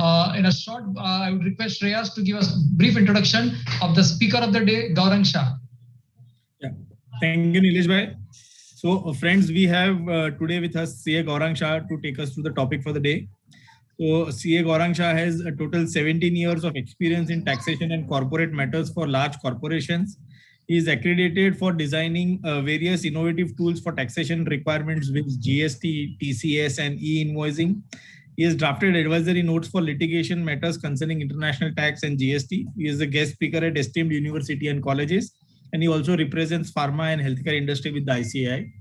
In a short, I would request Shreyas to give us a brief introduction of the speaker of the day, Gaurang Shah. Yeah, thank you, Nilesh bhai. So, friends, we have today with us CA Gaurang Shah to take us through the topic for the day. So, CA Gaurang Shah has a total 17 years of experience in taxation and corporate matters for large corporations. He is accredited for designing various innovative tools for taxation requirements with GST, TCS, and e-invoicing. He has drafted advisory notes for litigation matters concerning international tax and GST. He is a guest speaker at esteemed university and colleges, and he also represents pharma and healthcare industry with the ICAI.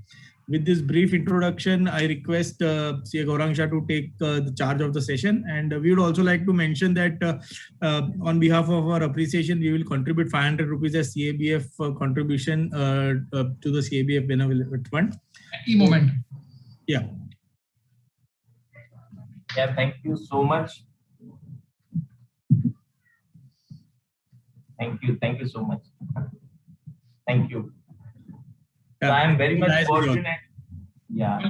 With this brief introduction, I request CA Gaurang Shah to take the charge of the session. And we would also like to mention that on behalf of our appreciation, we will contribute 500 rupees as CABF contribution to the CABF Benevolent Fund. E-moment. Yeah. Yeah, thank you so much. Thank you so much. Thank you. So I am very much fortunate. Yeah.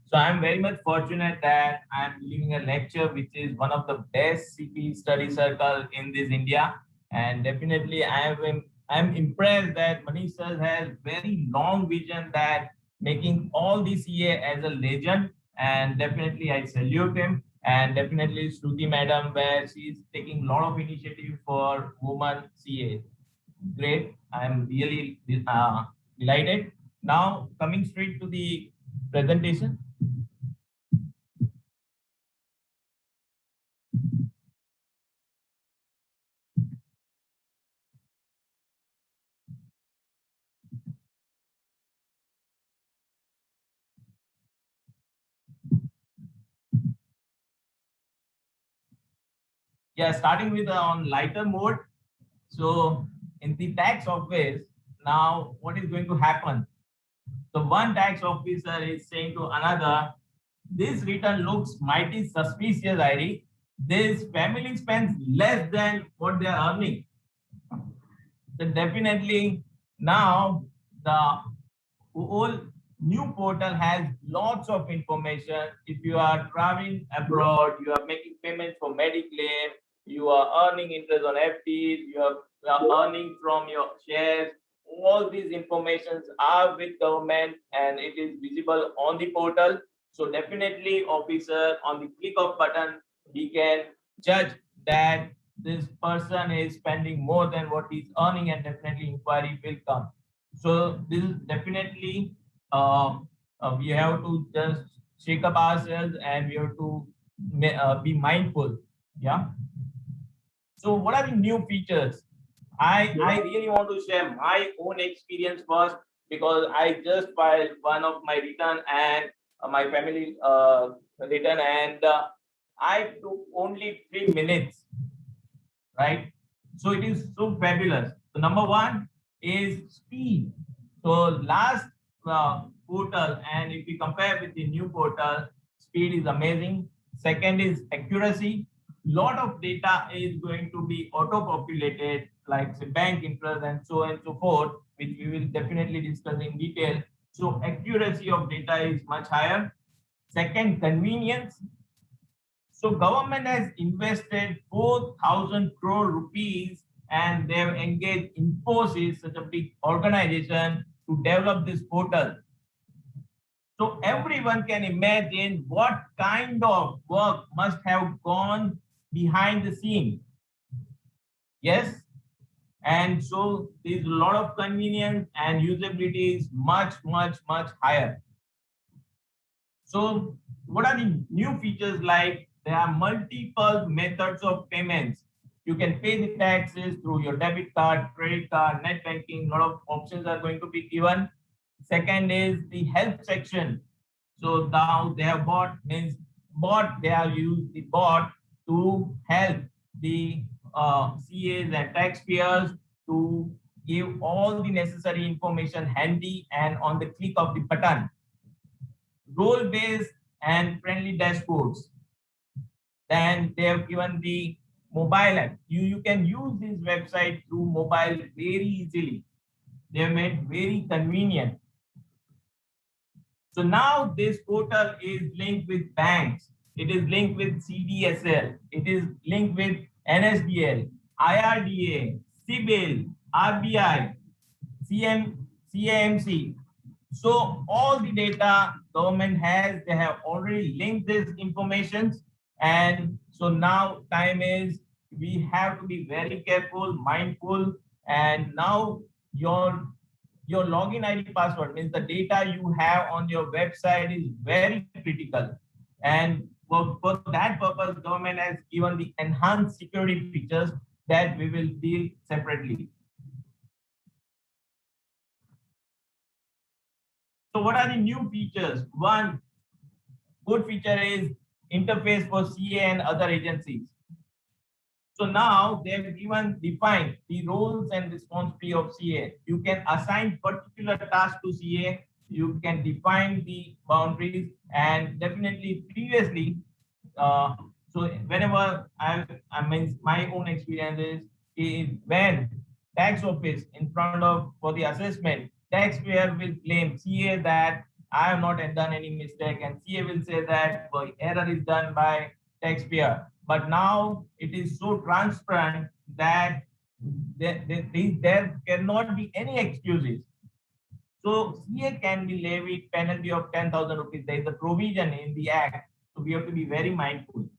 So I'm very much fortunate that I'm giving a lecture which is one of the best CP study circle in this India. And definitely I'm impressed that Manish sir has very long vision that making all this CA as a legend. And definitely I salute him. And definitely Shruti madam, where she's taking a lot of initiative for women CA. Great. I'm really delighted. Now coming straight to the presentation. Yeah, starting with on lighter mode. So in the tax office, now what is going to happen? So one tax officer is saying to another, this return looks mighty suspicious, ID. This family spends less than what they are earning. So definitely now the whole new portal has lots of information. If you are traveling abroad, you are making payments for Mediclaim, you are earning interest on FDs, you are earning from your shares. All these informations are with government and it is visible on the portal. So definitely officer on the click of button, he can judge that this person is spending more than what he's earning and definitely inquiry will come. So this is definitely we have to just shake up ourselves and we have to be mindful. Yeah. So what are the new features? I really want to share my own experience first because I just filed one of my return and my family return and I took only 3 minutes, right? So it is so fabulous. So number one is speed. So last portal, and if we compare with the new portal, speed is amazing. Second is accuracy. Lot of data is going to be auto-populated, like say bank interest and so forth, which we will definitely discuss in detail. So accuracy of data is much higher. Second, convenience. So government has invested 4,000 crore rupees and they've engaged Infosys, such a big organization, to develop this portal. So everyone can imagine what kind of work must have gone behind the scene. Yes. And so there's a lot of convenience and usability is much higher. So what are the new features like? There are multiple methods of payments. You can pay the taxes through your debit card, credit card, net banking. A lot of options are going to be given. Second is the help section. So now they have they have used the bot to help the CAs and taxpayers to give all the necessary information handy and on the click of the button. Role-based and friendly dashboards. Then they have given the mobile app. You can use this website through mobile very easily. They have made very convenient. So now this portal is linked with banks. it is linked with CDSL, it is linked with NSDL, IRDA, CIBIL, RBI, CAMC. So all the data government has, they have already linked this information. And so now time is, we have to be very careful, mindful. And now your login ID password means the data you have on your website is very critical. And for that purpose, government has given the enhanced security features that we will deal separately. So what are the new features? One good feature is interface for CA and other agencies. So now they have defined the roles and responsibility of CA. You can assign particular tasks to CA. You can define the boundaries, and definitely previously, so whenever I mean my own experience is when tax office in front of for the assessment, taxpayer will claim CA that I have not done any mistake, and CA will say that the error is done by taxpayer. But now it is so transparent that there cannot be any excuses. So CA can be levied penalty of 10,000 rupees. There is a provision in the act, so we have to be very mindful.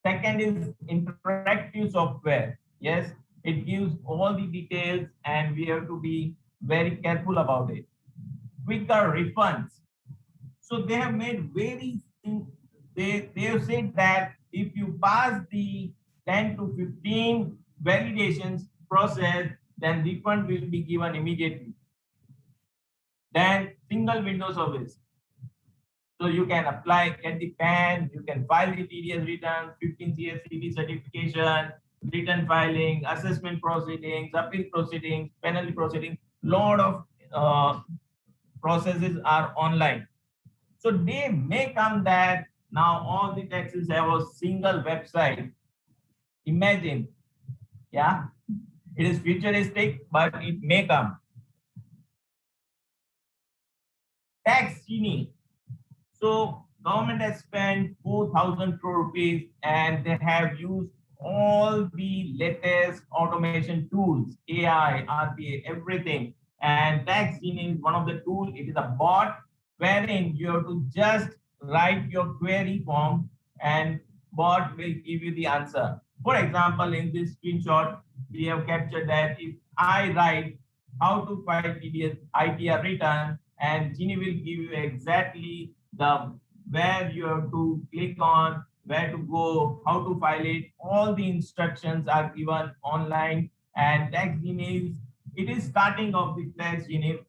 Second is interactive software. Yes, it gives all the details, and we have to be very careful about it. Quicker refunds. So they have made they have said that if you pass the 10 to 15 validations process, then refund will be given immediately. Then single window service. So you can apply, get the PAN, you can file the TDS return, 15 CSCD certification, return filing, assessment proceedings, appeal proceedings, penalty proceedings. Lot of processes are online. So they may come that now all the taxes have a single website. Imagine, yeah, it is futuristic, but it may come. Tax Genie. So government has spent 4,000 crore rupees, and they have used all the latest automation tools, AI, RPA, everything. And Tax Genie is one of the tools. It is a bot wherein you have to just write your query form, and bot will give you the answer. For example, in this screenshot, we have captured that if I write how to file TDS ITR return, and Genie will give you exactly the where you have to click on, where to go, how to file it. All the instructions are given online, and Tax Genie it is starting of the Tax Genie.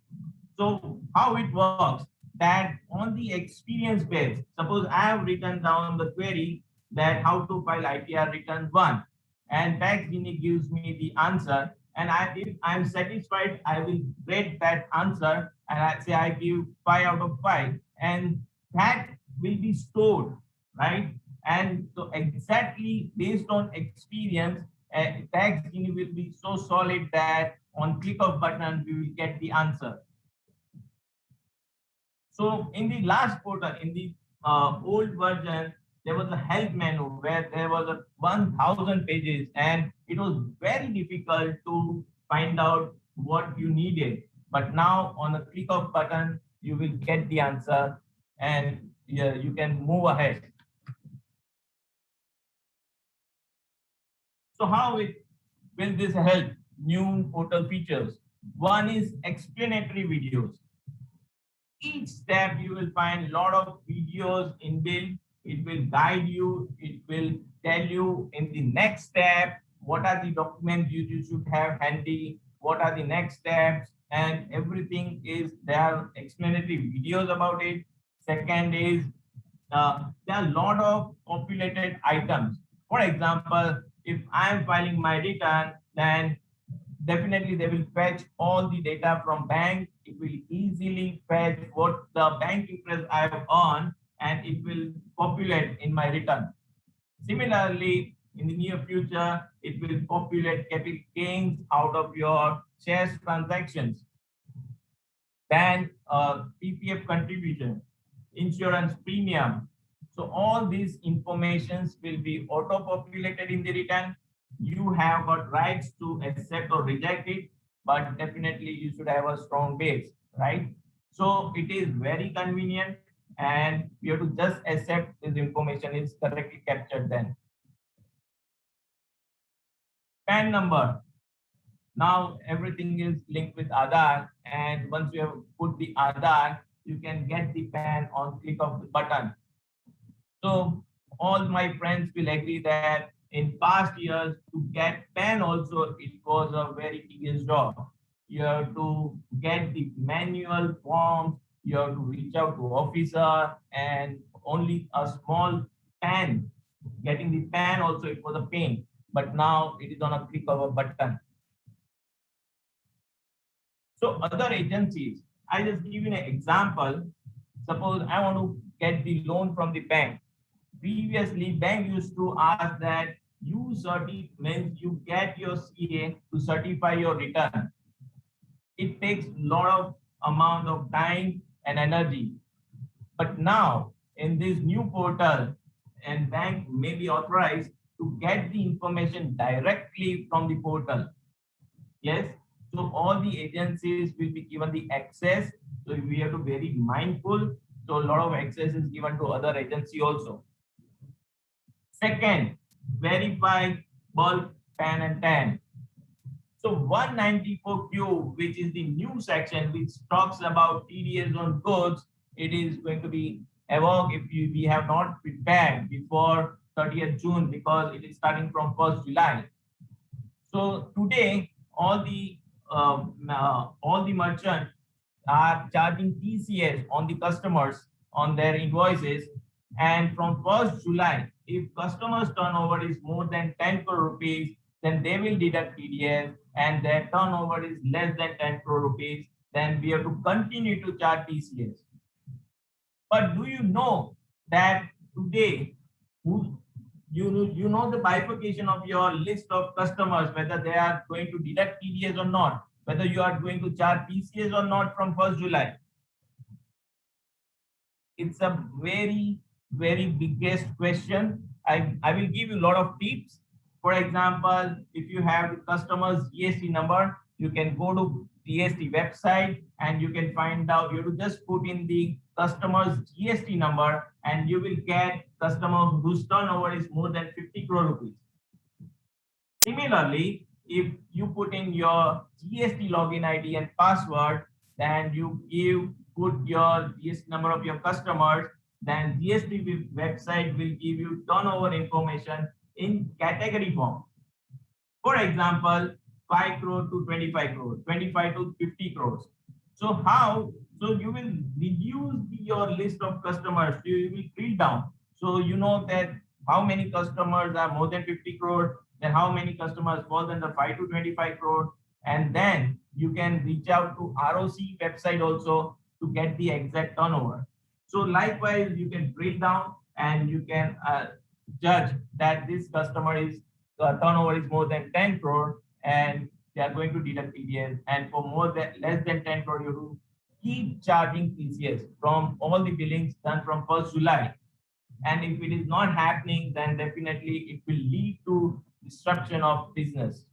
So how it works, that on the experience base, suppose I have written down the query that how to file ITR return 1, and Tax Genie gives me the answer, and if I'm satisfied, I will rate that answer, and I say I give 5 out of 5, and that will be stored, right? And so exactly based on experience, Tax Genie will be so solid that on click of button, we will get the answer. So in the last quarter, in the old version, there was a help menu where there was a 1,000 pages, and it was very difficult to find out what you needed. But now on a click of button, you will get the answer, and you can move ahead. So how will this help? New portal features. One is explanatory videos. Each step you will find a lot of videos inbuilt. It will guide you. It will tell you in the next step, what are the documents you should have handy, what are the next steps, and everything is there, explanatory videos about it. Second is, there are a lot of populated items. For example, if I am filing my return, then definitely they will fetch all the data from bank. It will easily fetch what the bank interest I have earned, and it will populate in my return. Similarly, in the near future, it will populate capital gains out of your shares transactions. Then PPF contribution, insurance premium, So all these informations will be auto-populated in the return. You have got rights to accept or reject it, but definitely you should have a strong base, right? So it is very convenient and you have to just accept this information is correctly captured then. PAN number. Now everything is linked with Aadhaar, and once you have put the Aadhaar, you can get the PAN on click of the button. So all my friends will agree that in past years to get PAN also it was a very tedious job. You have to get the manual forms, you have to reach out to officer, and only a small PAN. Getting the PAN also it was a pain, but now it is on a click of a button. So other agencies, I just give you an example. Suppose I want to get the loan from the bank. Previously, bank used to ask that you means you get your CA to certify your return. It takes a lot of amount of time and energy. But now in this new portal, and bank may be authorized to get the information directly from the portal. Yes. So all the agencies will be given the access. So we have to be very mindful. So a lot of access is given to other agency also. Second, verify bulk PAN and TAN. So 194Q, which is the new section which talks about TDS on goods, it is going to be evoked if we have not prepared before 30th June because it is starting from 1st July. So today, all the merchants are charging TCS on the customers on their invoices, and from 1st July, if customers turnover is more than 10 crore rupees, then they will deduct TDS, and their turnover is less than 10 crore rupees, then we have to continue to charge TCS. But do you know that today, you know the bifurcation of your list of customers, whether they are going to deduct TDS or not, whether you are going to charge TCS or not from 1st July. It's a very, very biggest question. I will give you a lot of tips. For example, if you have the customer's GST number, you can go to GST website and you can find out, you have to just put in the customer's GST number and you will get customer whose turnover is more than 50 crore rupees. Similarly, if you put in your GST login ID and password, then you put your GST number of your customers, then GST website will give you turnover information in category form. For example, 5 crore to 25 crore, 25 to 50 crores. So how? So you will reduce your list of customers. You will drill down. So you know that how many customers are more than 50 crore, then how many customers fall under 5 to 25 crore, and then you can reach out to ROC website also to get the exact turnover. So likewise, you can drill down and you can judge that this customer is turnover is more than 10 crore and they are going to deduct TDS, and for less than 10 crore, you keep charging TCS from all the billings done from 1st July. And if it is not happening, then definitely it will lead to disruption of business.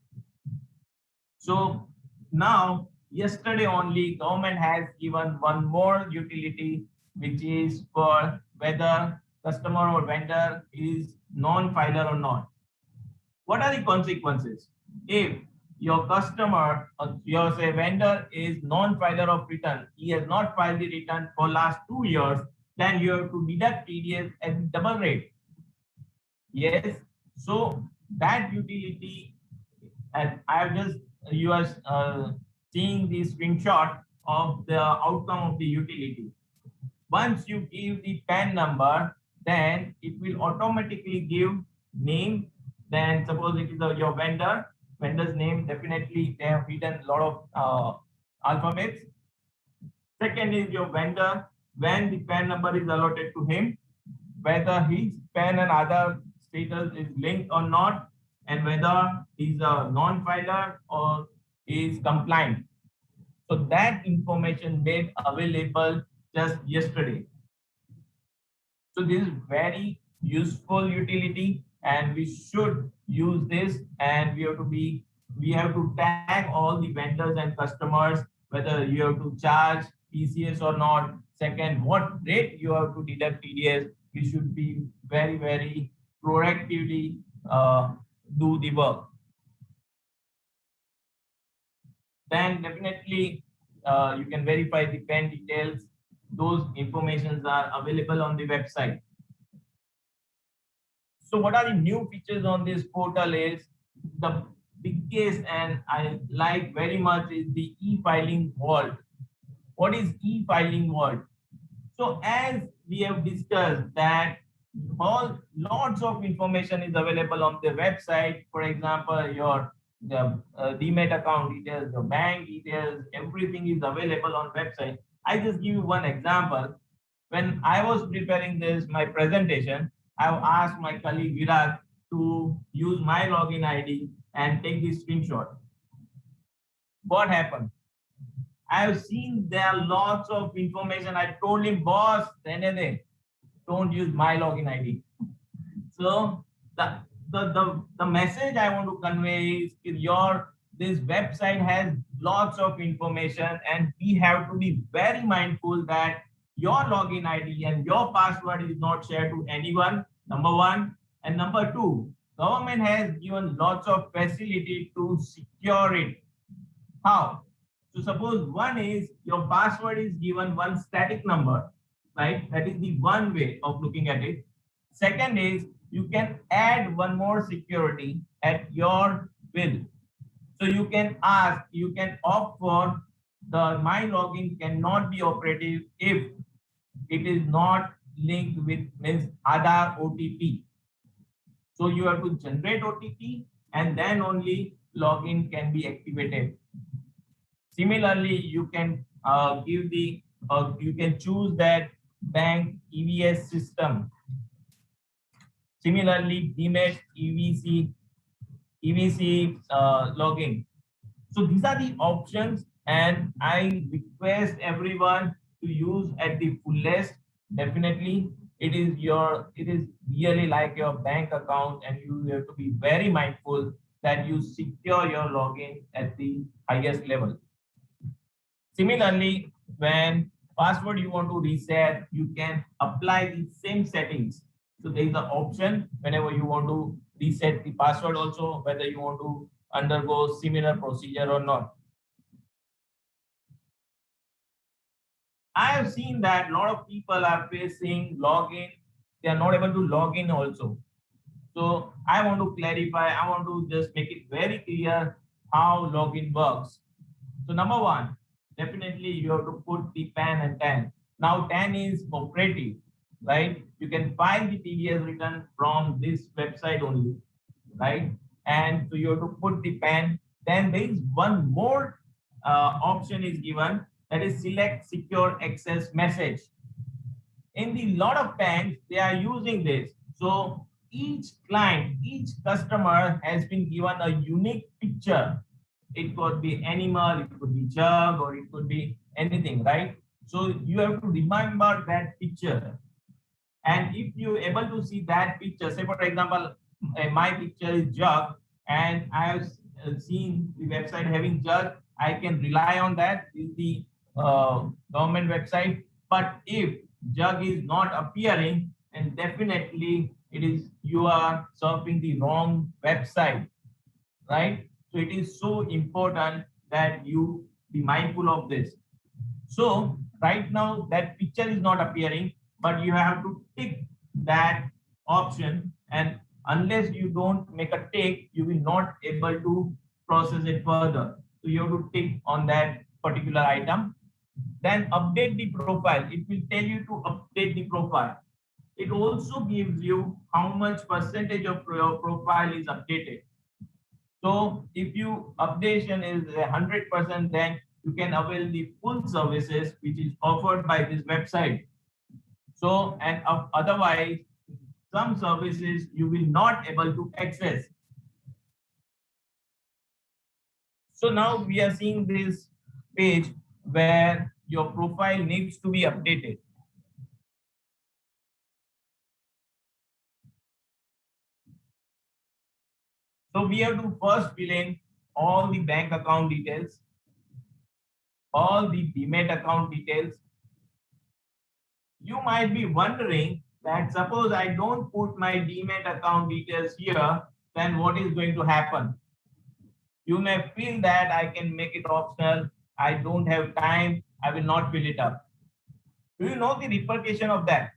So now, yesterday only, government has given one more utility, which is for whether customer or vendor is non-filer or not. What are the consequences? If your customer or your say vendor is non-filer of return, he has not filed the return for last 2 years, then you have to deduct TDS at double rate. Yes, so that utility, and I have just, you are seeing the screenshot of the outcome of the utility. Once you give the PAN number, then it will automatically give name. Then suppose it is your vendor's name, definitely they have hidden a lot of alphabets. Second is your vendor, when the PAN number is allotted to him, whether his PAN and other status is linked or not, and whether he's a non-filer or is compliant. So that information made available just yesterday. So this is very useful utility and we should use this, and we have to tag all the vendors and customers, whether you have to charge TCS or not. Second, what rate you have to deduct TDS. We should be very proactively do the work. Then definitely you can verify the PAN details. Those informations are available on the website. So what are the new features on this portal is the biggest and I like very much is the e-filing vault. What is e-filing vault? So as we have discussed that lots of information is available on the website. For example, your Demat account details, your bank details, everything is available on website. I just give you one example. When I was preparing my presentation, I've asked my colleague Virat to use my login ID and take this screenshot. What happened? I have seen there are lots of information. I told him, boss, don't use my login ID. So the message I want to convey is this website has lots of information, and we have to be very mindful that your login ID and your password is not shared to anyone, number one. And number two, government has given lots of facility to secure it. How? So suppose one is your password is given one static number, right? That is the one way of looking at it. Second is you can add one more security at your will. So you can opt for my login cannot be operative if it is not linked with Aadhaar OTP. So you have to generate OTP and then only login can be activated. Similarly, you can you can choose that bank EVS system. Similarly, Demat EVC login. So these are the options, and I request everyone to use at the fullest. Definitely, it is really like your bank account, and you have to be very mindful that you secure your login at the highest level. Similarly, when password you want to reset, you can apply the same settings. So there is an option whenever you want to reset the password also, whether you want to undergo similar procedure or not. I have seen that a lot of people are facing login. They are not able to log in also. So I want to clarify, I want to just make it very clear how login works. So number one, definitely you have to put the PAN and TAN. Now TAN is operative, right? You can file the TDS return from this website only, right? And so you have to put the PAN. Then there is one more option is given, that is select secure access message. In the lot of banks, they are using this. So each client, each customer has been given a unique picture. It could be animal, it could be jug, or it could be anything, right? So you have to remember that picture. And if you're able to see that picture, say for example, my picture is jug, and I have seen the website having jug, I can rely on that. Is the government website. But if jug is not appearing, and definitely it is you are surfing the wrong website, right? So it is so important that you be mindful of this. So right now that picture is not appearing, but you have to tick that option, and unless you don't make a tick, you will not able to process it further. So you have to tick on that particular item. Then update the profile. It will tell you to update the profile. It also gives you how much percentage of your profile is updated. So if you updation is 100%, then you can avail the full services which is offered by this website. So, and otherwise, some services you will not able to access. So now we are seeing this page where your profile needs to be updated. So we have to first fill in all the bank account details, all the Demat account details. You might be wondering that suppose I don't put my Demat account details here, then what is going to happen? You may feel that I can make it optional. I don't have time. I will not fill it up. Do you know the repercussion of that?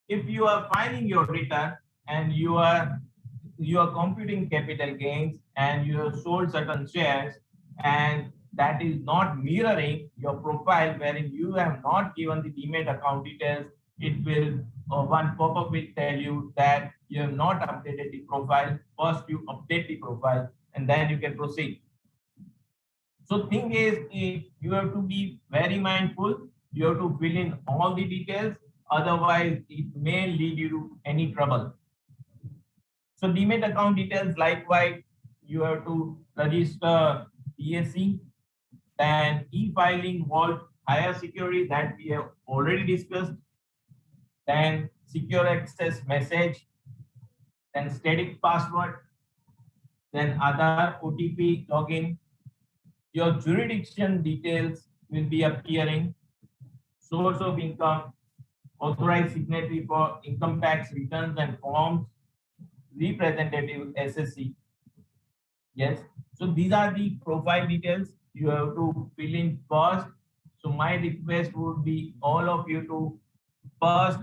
If you are filing your return and you are computing capital gains and you have sold certain shares and that is not mirroring your profile wherein you have not given the Demat account details, it will one pop-up will tell you that you have not updated the profile. First you update the profile and then you can proceed. So thing is, you have to be very mindful. You have to fill in all the details. Otherwise, it may lead you to any trouble. So Demat account details, likewise, you have to register BSc, then e-filing vault higher security that we have already discussed, then secure access message, then static password, then other OTP login. Your jurisdiction details will be appearing, source of income, authorized signatory for income tax returns and forms, representative SSC. Yes, so these are the profile details you have to fill in first. So my request would be all of you to first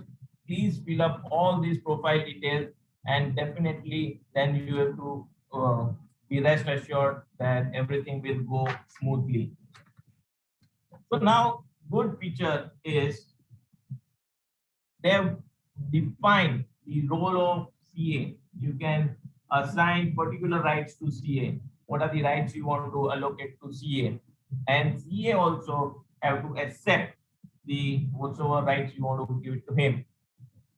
please fill up all these profile details, and definitely then you have to be rest assured that everything will go smoothly. So now good feature is they have defined the role of CA. You can assign particular rights to CA. What are the rights you want to allocate to CA? And CA also have to accept the whatsoever rights you want to give it to him.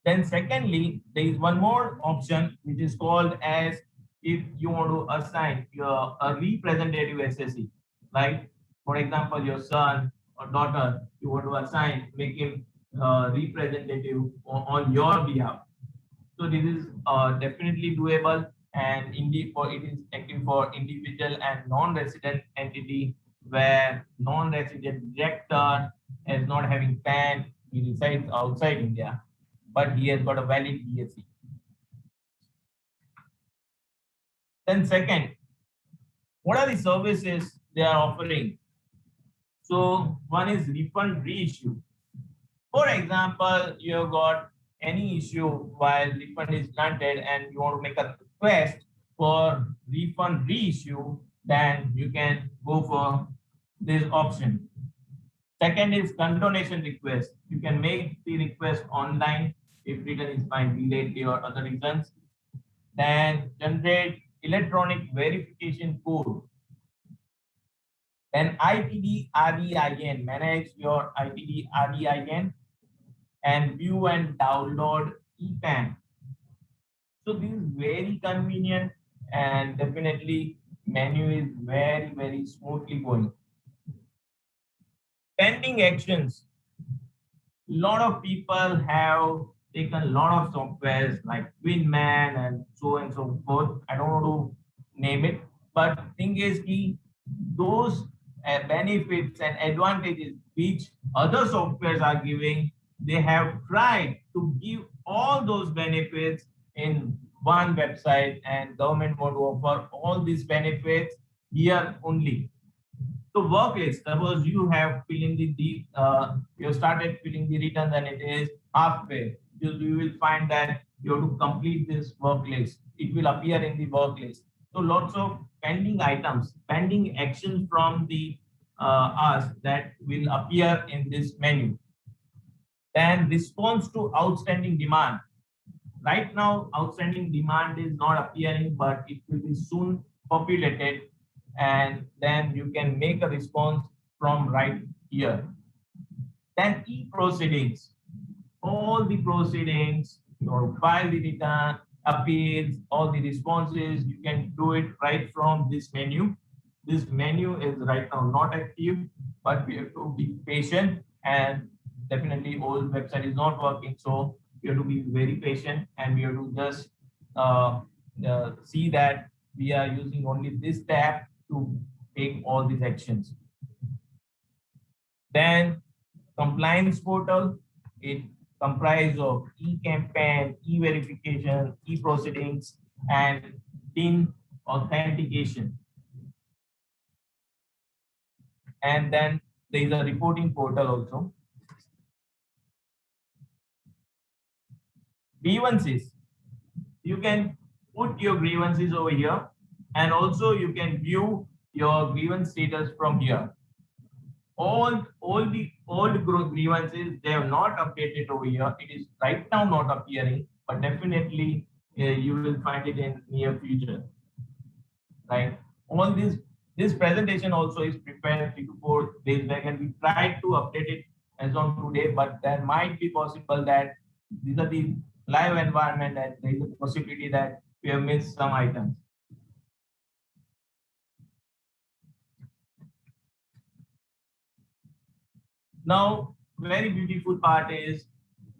Then secondly, there is one more option which is called as if you want to assign a representative SSC, like for example, your son or daughter, you want to assign, make him representative on your behalf. So this is definitely doable, and indeed for it is active for individual and non-resident entity, where non-resident director is not having PAN, he resides outside India, but he has got a valid BSc. Then second, what are the services they are offering? So one is refund reissue. For example, you have got any issue while refund is granted and you want to make a request for refund reissue, then you can go for this option. Second is condonation request. You can make the request online if return is fine delayed or other reasons. Then generate electronic verification code. Then ITD REIN, manage your ITD REIN, and view and download EPAN. So this is very convenient, and definitely menu is very, very smoothly going. Pending actions. A lot of people have taken a lot of softwares like Winman and so forth. I don't want to name it, but thing is those benefits and advantages which other softwares are giving, they have tried to give all those benefits in one website, and government want to offer all these benefits here only. So work list, suppose you have filling you started filling the returns and it is halfway. You will find that you have to complete this work list. It will appear in the work list. So lots of pending items, pending actions from the us that will appear in this menu. Then response to outstanding demand. Right now, outstanding demand is not appearing, but it will be soon populated, and then you can make a response from right here. Then e-proceedings. All the proceedings, your file the return, appeals, all the responses, you can do it right from this menu. This menu is right now not active, but we have to be patient, and definitely old website is not working. So we have to be very patient, and we have to just see that we are using only this tab to take all these actions. Then compliance portal, it comprises of e-campaign, e-verification, e-proceedings, and TIN authentication. And then there is a reporting portal also. Grievances, you can put your grievances over here, and also you can view your grievance status from here. All the old grievances, they have not updated over here. It is right now not appearing, but definitely you will find it in near future. Right? All this presentation also is prepared 3 to 4 days back, and we tried to update it as on today, but there might be possible that these are the live environment and there is a possibility that we have missed some items. Now, very beautiful part is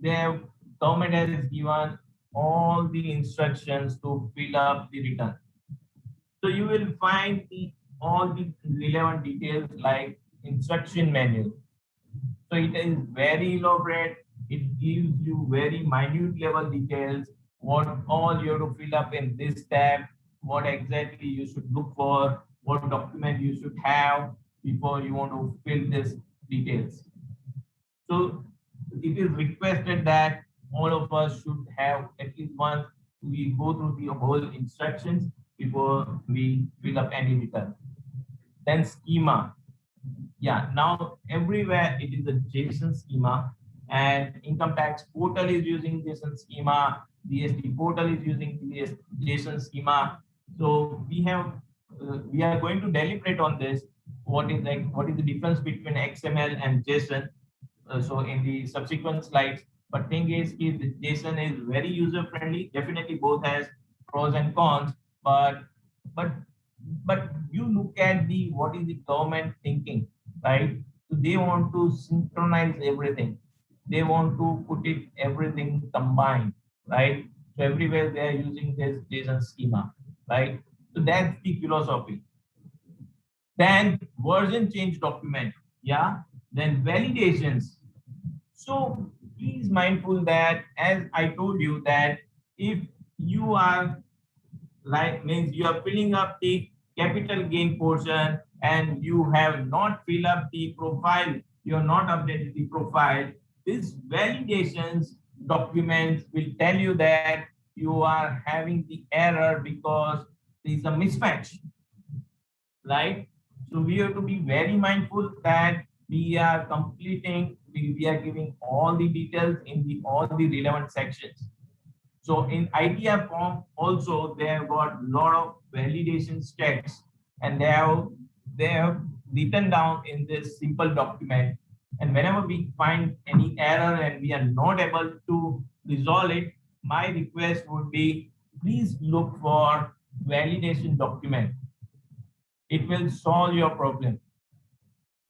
the government has given all the instructions to fill up the return. So you will find all the relevant details like instruction manual. So it is very elaborate. It gives you very minute level details, what all you have to fill up in this tab, what exactly you should look for, what document you should have before you want to fill this details. So it is requested that all of us should have at least once we go through the whole instructions before we fill up any return. Then schema. Yeah, now everywhere it is a JSON schema, and income tax portal is using JSON schema, GST portal is using JSON schema. So we are going to deliberate on this. What is the difference between XML and JSON? So in the subsequent slides, but thing is, JSON is very user friendly. Definitely both has pros and cons, but you look at what is the government thinking, right? So they want to synchronize everything. They want to put it everything combined, right? So everywhere they are using this JSON schema, right? So that's the philosophy. Then version change document, yeah. Then validations. So please mindful that, as I told you, that if you are means you are filling up the capital gain portion and you have not filled up the profile, you have not updated the profile, this validations documents will tell you that you are having the error because there is a mismatch, right? So we have to be very mindful that we are completing, we are giving all the details in all the relevant sections. So in ITR form also, they have got a lot of validation checks, and they have written down in this simple document. And whenever we find any error and we are not able to resolve it, my request would be, please look for validation document. It will solve your problem.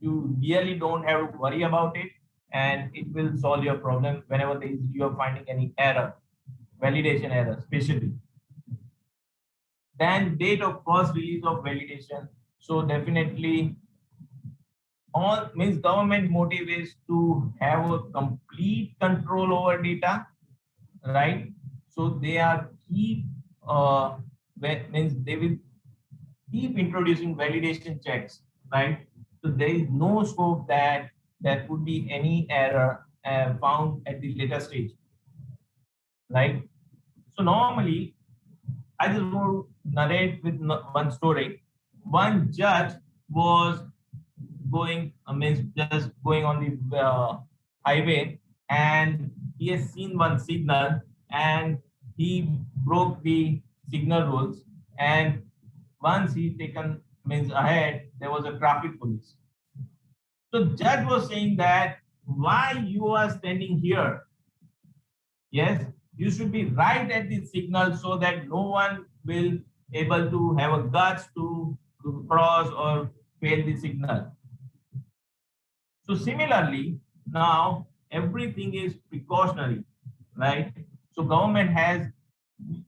You really don't have to worry about it, and it will solve your problem whenever you are finding any error, validation error especially. Then date of first release of validation. So definitely all means government motive is to have a complete control over data, right? So they are means they will keep introducing validation checks, right? So there is no scope that there could be any error found at the later stage, right? So normally, I just want to narrate with one story. One judge was just going on the highway, and he has seen one signal, and he broke the signal rules. And once he taken ahead, there was a traffic police. So judge was saying that why you are standing here? Yes, you should be right at the signal so that no one will able to have a guts to cross or fail the signal. So similarly, now everything is precautionary, right? So government has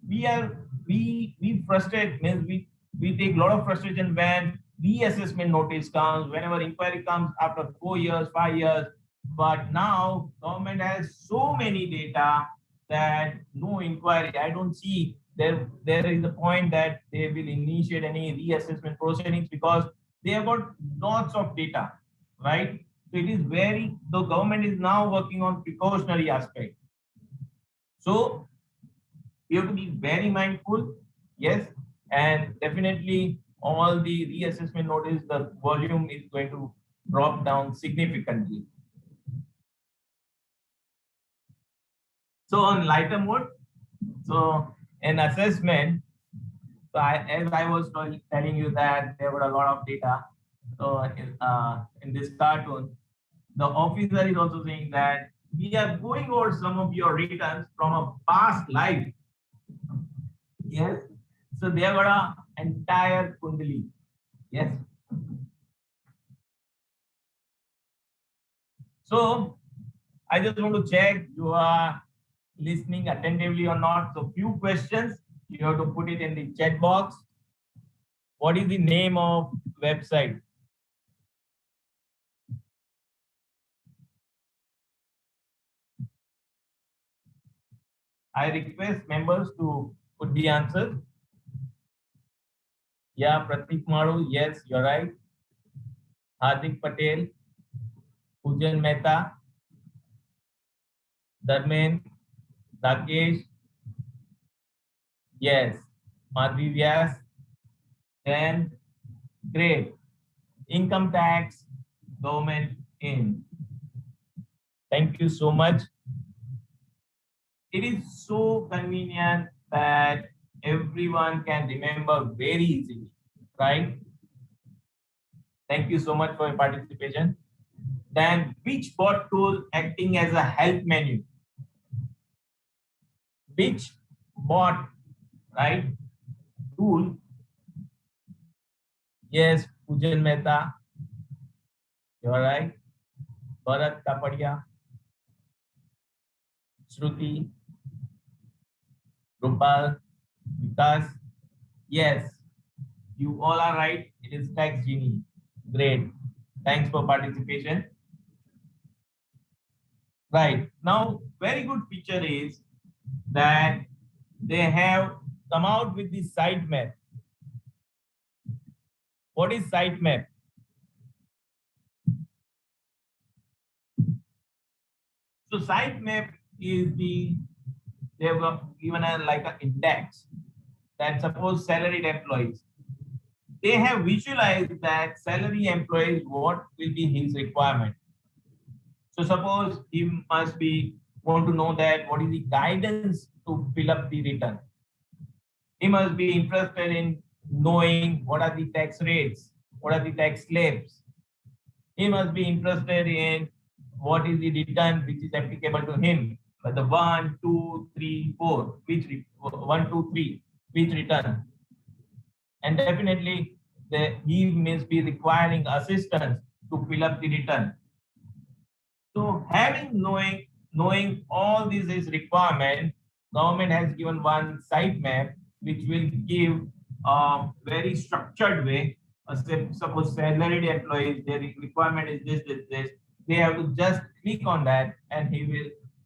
we frustrate, means we take a lot of frustration when reassessment notice comes, whenever inquiry comes after 4 years, 5 years. But now government has so many data that no inquiry. I don't see there is a point that they will initiate any reassessment proceedings because they have got lots of data, right? So it is very, the government is now working on precautionary aspect. So we have to be very mindful, yes, and definitely all the reassessment notice, the volume is going to drop down significantly. So on lighter mode, so an assessment, so as I was telling you that there were a lot of data. So in this cartoon, the officer is also saying that we are going over some of your returns from a past life. Yes. So they have got an entire kundali. Yes. So I just want to check you are listening attentively or not. So few questions, you have to put it in the chat box. What is the name of website? I request members to put the answers. Yeah, Pratik Maru, yes, you're right. Hardik Patel, Pujan Mehta, Dharmen, Rakesh, yes, Madhvi Vyas, and great. Income tax, government in. Thank you so much. It is so convenient that everyone can remember very easily, right? Thank you so much for your participation. Then which bot tool acting as a help menu? Which bot, right? Tool. Yes, Pujan Mehta. You're right. Bharat Kapadia. Shruti. Rupal. Vikas. Yes, you all are right. It is Tax Genie. Great. Thanks for participation. Right. Now, very good feature is that they have come out with the sitemap. What is sitemap? So sitemap is they have given a like an index that suppose salaried employees. They have visualized that salary employees, what will be his requirement. So suppose he must be want to know that what is the guidance to fill up the return. He must be interested in knowing what are the tax rates, what are the tax slabs. He must be interested in what is the return which is applicable to him. But the 1, 2, 3, 4, which 1, 2, 3, which return. And definitely he must be requiring assistance to fill up the return. So knowing all these is requirement, government has given one sitemap which will give a very structured way. Suppose salaried employees, their requirement is this. They have to just click on that, and he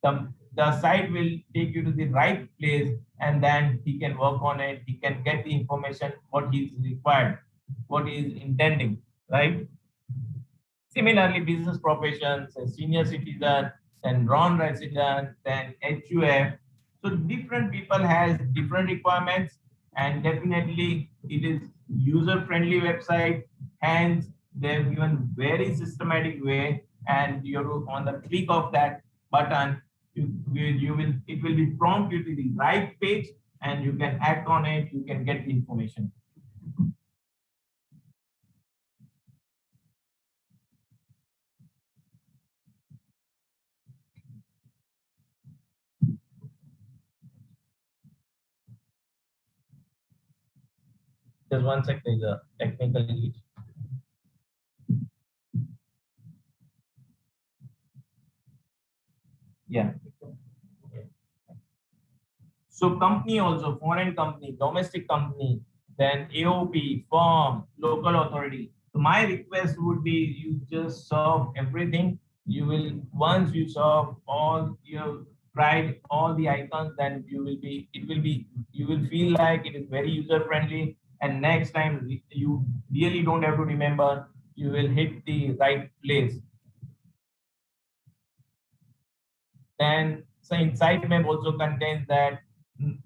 will the site will take you to the right place, and then he can work on it. He can get the information what he is required, what he is intending, right? Similarly, business professions, senior citizen, then non-resident, then HUF. So different people has different requirements, and definitely it is user-friendly website. Hence, they've given very systematic way, and you have to, on the click of that button, you will it will be prompt you to the right page, and you can act on it. You can get the information. Just one sec, there's a technical glitch. Yeah. So company also, foreign company, domestic company, then AOP, firm, local authority. So my request would be you just serve everything. You will, once you serve all, you have tried all the icons, then you will feel like it is very user friendly. And next time you really don't have to remember, you will hit the right place. Then so inside map also contains that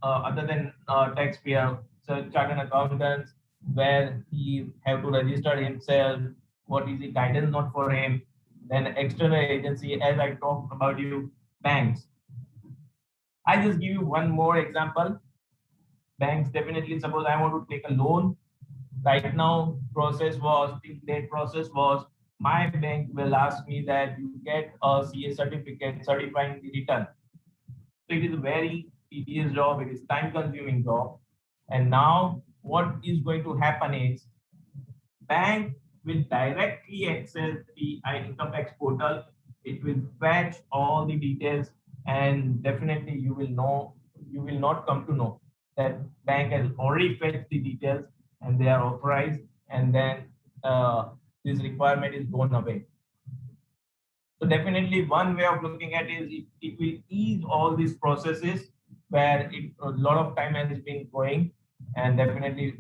other than taxpayer, so chartered accountants, where he have to register himself, what is the guidance not for him, then external agency, as I talked about you, banks. I just give you one more example. Banks definitely, suppose I want to take a loan. Right now, till date process was, my bank will ask me that you get a CA certificate certifying the return. So it is a very tedious job, it is time consuming job. And now what is going to happen is bank will directly access the income tax portal. It will fetch all the details, and definitely you will not come to know that bank has already fetched the details and they are authorized, and then this requirement is gone away. So definitely one way of looking at it is it will ease all these processes where a lot of time has been going, and definitely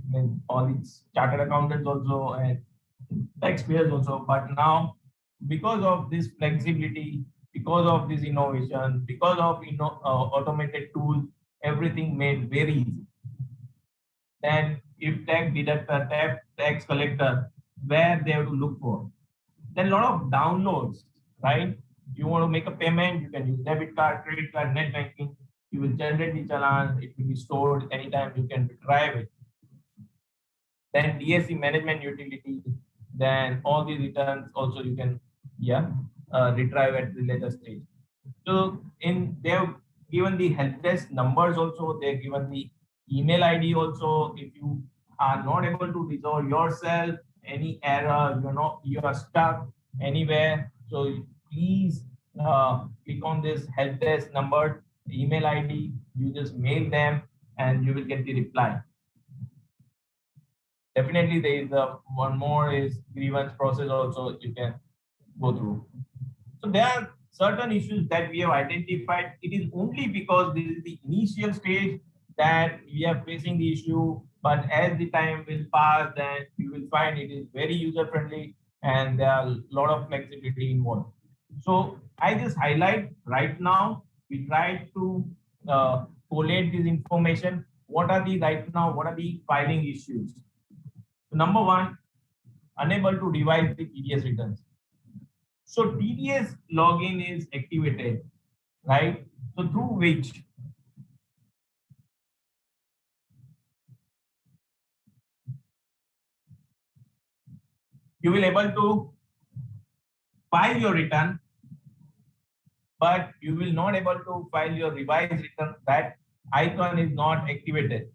all these chartered accountants also and taxpayers also. But now, because of this flexibility, because of this innovation, because of automated tools, everything made very easy. Then if tax deductor, tax collector, where they have to look for. Then a lot of downloads, right? You want to make a payment, you can use debit card, credit card, net banking. You will generate the challan, it will be stored anytime, you can retrieve it. Then DSC management utility, then all the returns also you can retrieve at the later stage. So they have given the help desk numbers also, they've given the email ID also. If you are not able to resolve yourself, any error, you are stuck anywhere, so please click on this help desk number, email ID, you just mail them and you will get the reply. Definitely there is one more is grievance process also you can go through. So there are certain issues that we have identified. It is only because this is the initial stage that we are facing the issue, but as the time will pass, then you will find it is very user friendly and there are a lot of flexibility involved. So I just highlight right now, we try to collate this information. What are the filing issues? Number one, unable to revise the TDS returns. So TDS login is activated, right? So through which you will able to file your return, but you will not able to file your revised return. That icon is not activated.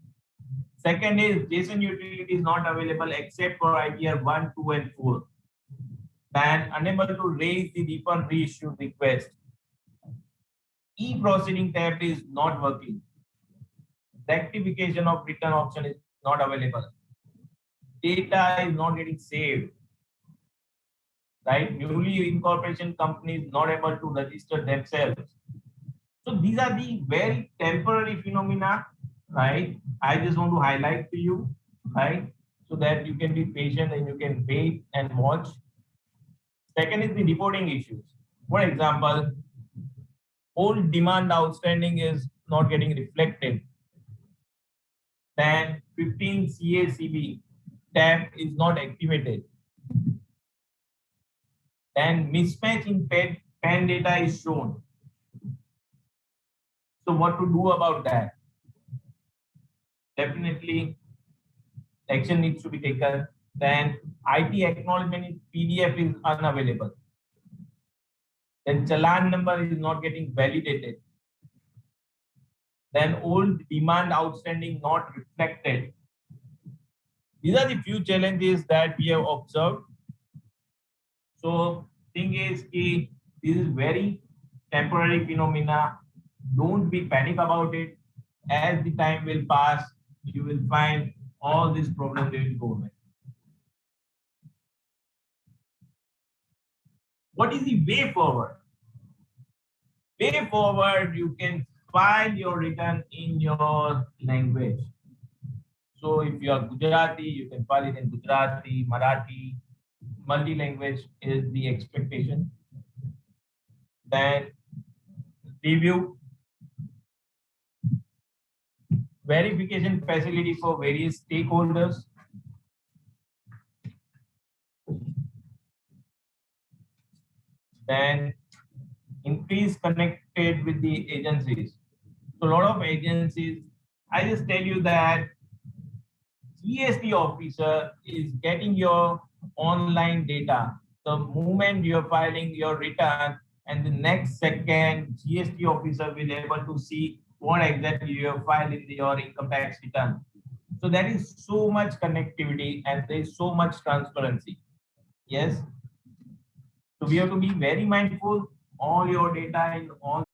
Second is JSON utility is not available except for ITR 1, 2, and 4. Then unable to raise the refund reissue request. E-proceeding tab is not working. Rectification of return option is not available. Data is not getting saved. Right? Newly incorporation companies not able to register themselves. So these are the very temporary phenomena, right? I just want to highlight to you, right? So that you can be patient and you can wait and watch. Second is the reporting issues. For example, old demand outstanding is not getting reflected. Then 15 CACB tab is not activated. Then mismatch in PAN data is shown. So what to do about that? Definitely action needs to be taken. Then IT acknowledgement in PDF is unavailable. Then challan number is not getting validated. Then old demand outstanding not reflected. These are the few challenges that we have observed. So thing is, this is very temporary phenomena. Don't be panic about it. as the time will pass, you will find all these problems will go away. What is the way forward? Way forward, you can file your return in your language. So if you are Gujarati, you can file it in Gujarati, Marathi, multi-language is the expectation. Then review, verification facility for various stakeholders. Then increase connected with the agencies. So a lot of agencies, I just tell you that GST officer is getting your online data. The moment you're filing your return, and the next second, GST officer will be able to see what exactly you have filed in your income tax return. So there is so much connectivity and there is so much transparency. Yes. So we have to be very mindful. All your data in all